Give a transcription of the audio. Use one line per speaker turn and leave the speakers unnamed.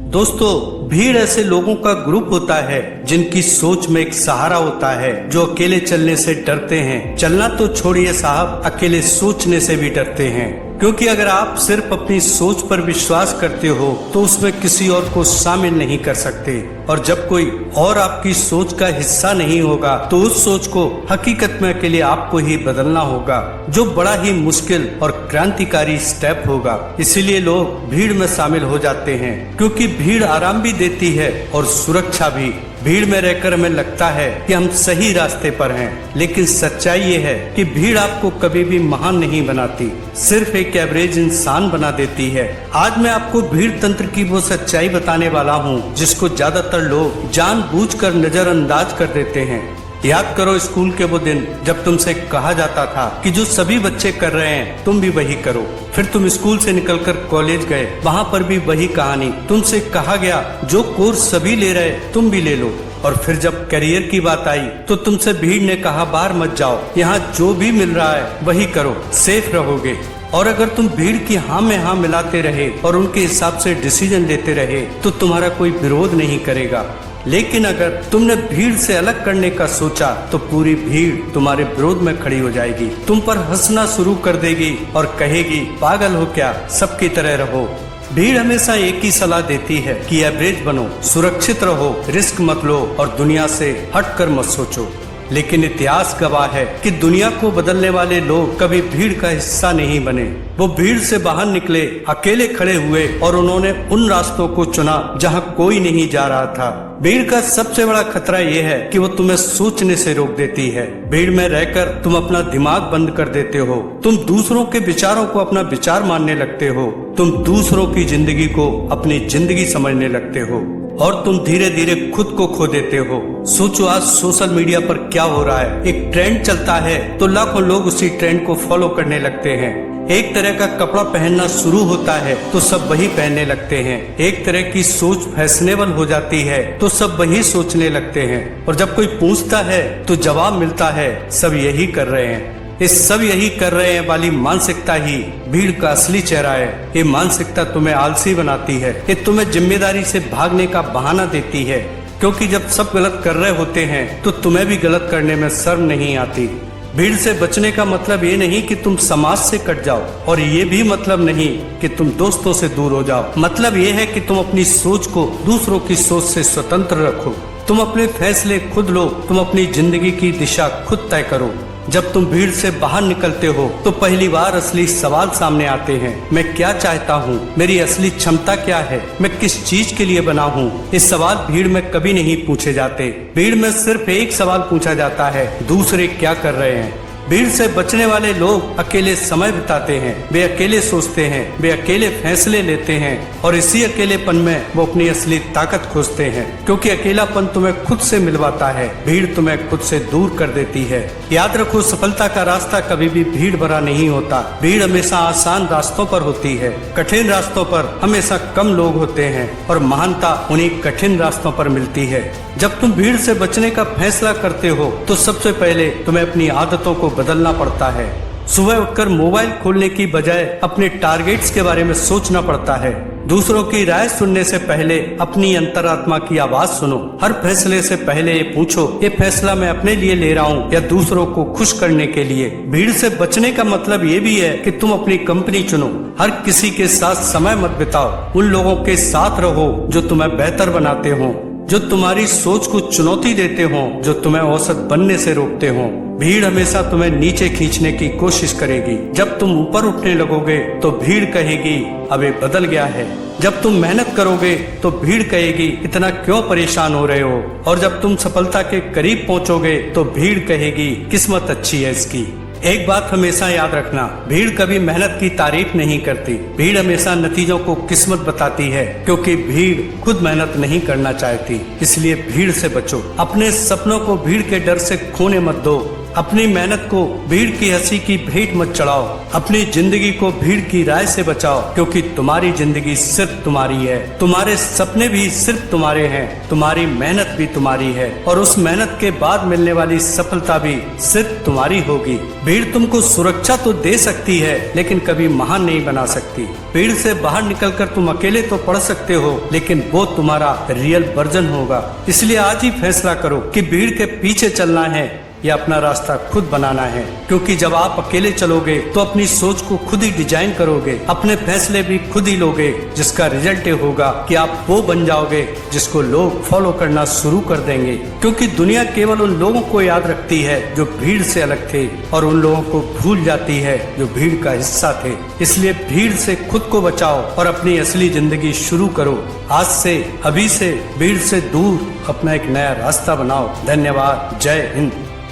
दोस्तों, भीड़ ऐसे लोगों का ग्रुप होता है जिनकी सोच में एक सहारा होता है, जो अकेले चलने से डरते हैं। चलना तो छोड़िए साहब, अकेले सोचने से भी डरते हैं। क्योंकि अगर आप सिर्फ अपनी सोच पर विश्वास करते हो तो उसमें किसी और को शामिल नहीं कर सकते, और जब कोई और आपकी सोच का हिस्सा नहीं होगा तो उस सोच को हकीकत में अकेले आपको ही बदलना होगा, जो बड़ा ही मुश्किल और क्रांतिकारी स्टेप होगा। इसीलिए लोग भीड़ में शामिल हो जाते हैं, क्योंकि भीड़ आराम भी देती है और सुरक्षा भी। भीड़ में रहकर हमें लगता है कि हम सही रास्ते पर हैं, लेकिन सच्चाई ये है कि भीड़ आपको कभी भी महान नहीं बनाती, सिर्फ एक एवरेज इंसान बना देती है। आज मैं आपको भीड़ तंत्र की वो सच्चाई बताने वाला हूँ जिसको ज्यादातर लोग जानबूझकर नजरअंदाज कर देते हैं। याद करो स्कूल के वो दिन जब तुमसे कहा जाता था कि जो सभी बच्चे कर रहे हैं तुम भी वही करो। फिर तुम स्कूल से निकलकर कॉलेज गए, वहाँ पर भी वही कहानी। तुमसे कहा गया जो कोर्स सभी ले रहे तुम भी ले लो। और फिर जब करियर की बात आई तो तुमसे भीड़ ने कहा बाहर मत जाओ, यहाँ जो भी मिल रहा है वही करो, सेफ रहोगे। और अगर तुम भीड़ की हाँ में हाँ मिलाते रहे और उनके हिसाब से डिसीजन लेते रहे तो तुम्हारा कोई विरोध नहीं करेगा। लेकिन अगर तुमने भीड़ से अलग करने का सोचा तो पूरी भीड़ तुम्हारे विरोध में खड़ी हो जाएगी, तुम पर हंसना शुरू कर देगी और कहेगी पागल हो क्या, सबकी तरह रहो। भीड़ हमेशा एक ही सलाह देती है कि एवरेज बनो, सुरक्षित रहो, रिस्क मत लो और दुनिया से हटकर मत सोचो। लेकिन इतिहास गवाह है कि दुनिया को बदलने वाले लोग कभी भीड़ का हिस्सा नहीं बने। वो भीड़ से बाहर निकले, अकेले खड़े हुए और उन्होंने उन रास्तों को चुना जहां कोई नहीं जा रहा था। भीड़ का सबसे बड़ा खतरा ये है कि वो तुम्हें सोचने से रोक देती है। भीड़ में रहकर तुम अपना दिमाग बंद कर देते हो, तुम दूसरों के विचारों को अपना विचार मानने लगते हो, तुम दूसरों की जिंदगी को अपनी जिंदगी समझने लगते हो और तुम धीरे धीरे खुद को खो देते हो। सोचो आज सोशल मीडिया पर क्या हो रहा है। एक ट्रेंड चलता है तो लाखों लोग उसी ट्रेंड को फॉलो करने लगते हैं। एक तरह का कपड़ा पहनना शुरू होता है तो सब वही पहनने लगते हैं। एक तरह की सोच फैशनेबल हो जाती है तो सब वही सोचने लगते हैं। और जब कोई पूछता है तो जवाब मिलता है सब यही कर रहे हैं। इस सब यही कर रहे हैं वाली मानसिकता ही भीड़ का असली चेहरा है। ये मानसिकता तुम्हें आलसी बनाती है, ये तुम्हें जिम्मेदारी से भागने का बहाना देती है, क्योंकि जब सब गलत कर रहे होते हैं तो तुम्हें भी गलत करने में शर्म नहीं आती। भीड़ से बचने का मतलब ये नहीं कि तुम समाज से कट जाओ, और ये भी मतलब नहीं कि तुम दोस्तों से दूर हो जाओ। मतलब ये है कि तुम अपनी सोच को दूसरों की सोच से स्वतंत्र रखो। तुम अपने फैसले खुद लो, तुम अपनी जिंदगी की दिशा खुद तय करो। जब तुम भीड़ से बाहर निकलते हो तो पहली बार असली सवाल सामने आते हैं। मैं क्या चाहता हूँ, मेरी असली क्षमता क्या है, मैं किस चीज के लिए बना हूँ। ये सवाल भीड़ में कभी नहीं पूछे जाते। भीड़ में सिर्फ एक सवाल पूछा जाता है, दूसरे क्या कर रहे हैं। भीड़ से बचने वाले लोग अकेले समय बिताते हैं, वे अकेले सोचते हैं, वे अकेले फैसले लेते हैं और इसी अकेलेपन में वो अपनी असली ताकत खोजते हैं। क्योंकि अकेलापन तुम्हें खुद से मिलवाता है, भीड़ तुम्हें खुद से दूर कर देती है। याद रखो, सफलता का रास्ता कभी भी भीड़ भरा नहीं होता। भीड़ हमेशा आसान रास्तों पर होती है, कठिन रास्तों पर हमेशा कम लोग होते हैं और महानता उन्हीं कठिन रास्तों पर मिलती है। जब तुम भीड़ से बचने का फैसला करते हो तो सबसे पहले तुम्हें अपनी आदतों को बदलना पड़ता है। सुबह उठकर मोबाइल खोलने की बजाय अपने टारगेट्स के बारे में सोचना पड़ता है। दूसरों की राय सुनने से पहले अपनी अंतरात्मा की आवाज सुनो। हर फैसले से पहले ये पूछो, ये फैसला मैं अपने लिए ले रहा हूँ या दूसरों को खुश करने के लिए। भीड़ से बचने का मतलब ये भी है कि तुम अपनी कंपनी चुनो। हर किसी के साथ समय मत बिताओ, उन लोगों के साथ रहो जो तुम्हें बेहतर बनाते हो, जो तुम्हारी सोच को चुनौती देते हो, जो तुम्हें औसत बनने से रोकते हो। भीड़ हमेशा तुम्हें नीचे खींचने की कोशिश करेगी। जब तुम ऊपर उठने लगोगे तो भीड़ कहेगी अब ये बदल गया है। जब तुम मेहनत करोगे तो भीड़ कहेगी इतना क्यों परेशान हो रहे हो। और जब तुम सफलता के करीब पहुंचोगे तो भीड़ कहेगी किस्मत अच्छी है इसकी। एक बात हमेशा याद रखना, भीड़ कभी मेहनत की तारीफ नहीं करती। भीड़ हमेशा नतीजों को किस्मत बताती है, क्योंकि भीड़ खुद मेहनत नहीं करना चाहती। इसलिए भीड़ से बचो, अपने सपनों को भीड़ के डर से खोने मत दो। अपनी मेहनत को भीड़ की हंसी की भेंट मत चढ़ाओ। अपनी जिंदगी को भीड़ की राय से बचाओ, क्योंकि तुम्हारी जिंदगी सिर्फ तुम्हारी है। तुम्हारे सपने भी सिर्फ तुम्हारे हैं, तुम्हारी मेहनत भी तुम्हारी है, और उस मेहनत के बाद मिलने वाली सफलता भी सिर्फ तुम्हारी होगी। भीड़ तुमको सुरक्षा तो दे सकती है, लेकिन कभी महान नहीं बना सकती। भीड़ से बाहर निकलकर तुम अकेले तो पढ़ सकते हो, लेकिन वो तुम्हारा रियल वर्जन होगा। इसलिए आज ही फैसला करो कि भीड़ के पीछे चलना है या अपना रास्ता खुद बनाना है, क्योंकि जब आप अकेले चलोगे तो अपनी सोच को खुद ही डिजाइन करोगे, अपने फैसले भी खुद ही लोगे, जिसका रिजल्ट ये होगा कि आप वो बन जाओगे जिसको लोग फॉलो करना शुरू कर देंगे। क्योंकि दुनिया केवल उन लोगों को याद रखती है जो भीड़ से अलग थे, और उन लोगों को भूल जाती है जो भीड़ का हिस्सा थे। इसलिए भीड़ से खुद को बचाओ और अपनी असली जिंदगी शुरू करो। आज से, अभी से भीड़ से दूर अपना एक नया रास्ता बनाओ। धन्यवाद। जय हिंद।